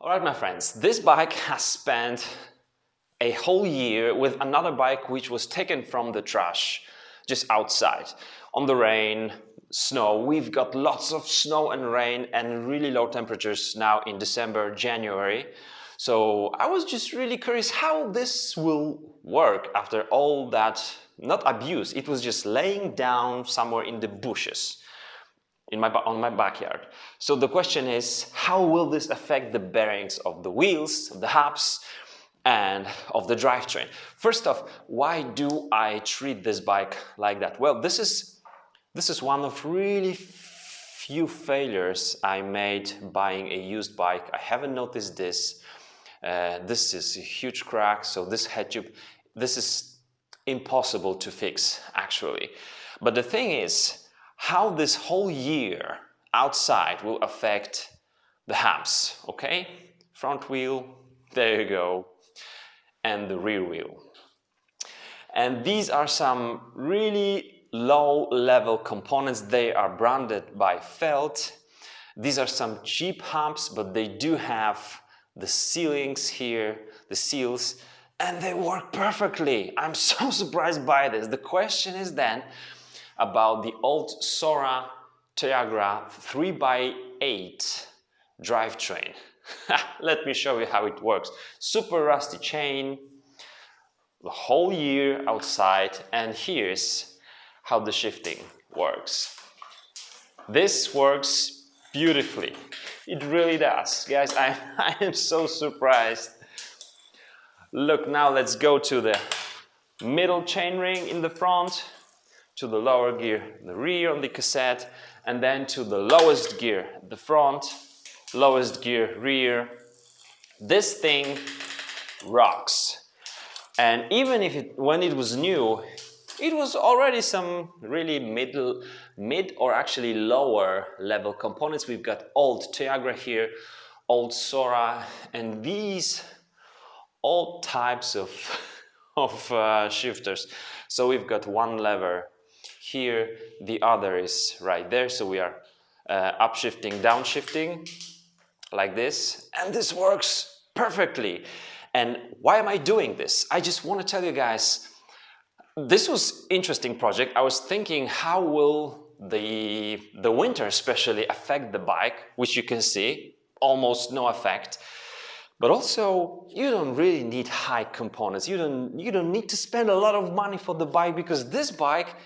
Alright my friends, this bike has spent a whole year with another bike which was taken from the trash just outside on the rain, snow. We've got lots of snow and rain and really low temperatures now in December, January. So I was just really curious how this will work after all that, not abuse, it was just laying down somewhere in the bushes on my backyard. So the question is, how will this affect the bearings of the wheels, the hubs, and of the drivetrain? First off, why do I treat this bike like that? Well, this is one of really few failures I made buying a used bike. I haven't noticed this. This is a huge crack, so this head tube, this is impossible to fix actually. But the thing is, how this whole year outside will affect the hubs, okay? Front wheel, there you go, and the rear wheel. And these are some really low-level components. They are branded by Felt. These are some cheap hubs, but they do have the sealings here, the seals, and they work perfectly. I'm so surprised by this. The question is then about the old Sora Tiagra 3x8 drivetrain. Let me show you how it works. Super rusty chain, the whole year outside, and here's how the shifting works. This works beautifully. It really does. Guys, I am so surprised. Look, now let's go to the middle chainring in the front, to the lower gear in the rear on the cassette, and then to the lowest gear at the front, lowest gear rear. This thing rocks. And even if when it was new, it was already some really mid or actually lower level components. We've got old Tiagra here, old Sora, and these all types of shifters. So we've got one lever here, the other is right there, so we are upshifting, downshifting like this, and this works perfectly. And why am I doing this? I just want to tell you guys, this was an interesting project. I was thinking, how will the winter especially affect the bike, which you can see, almost no effect. But also, you don't really need high components. You don't need to spend a lot of money for the bike, because this bike,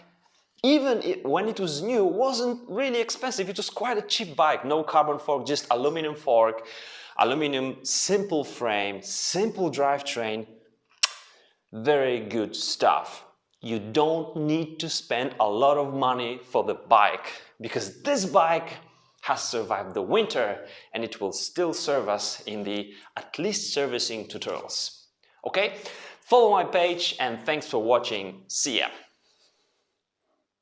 even when it was new, wasn't really expensive. It was quite a cheap bike. No carbon fork, just aluminum fork, aluminum simple frame, simple drivetrain. Very good stuff. You don't need to spend a lot of money for the bike, because this bike has survived the winter and it will still serve us in the at least servicing tutorials. Okay? Follow my page and thanks for watching. See ya!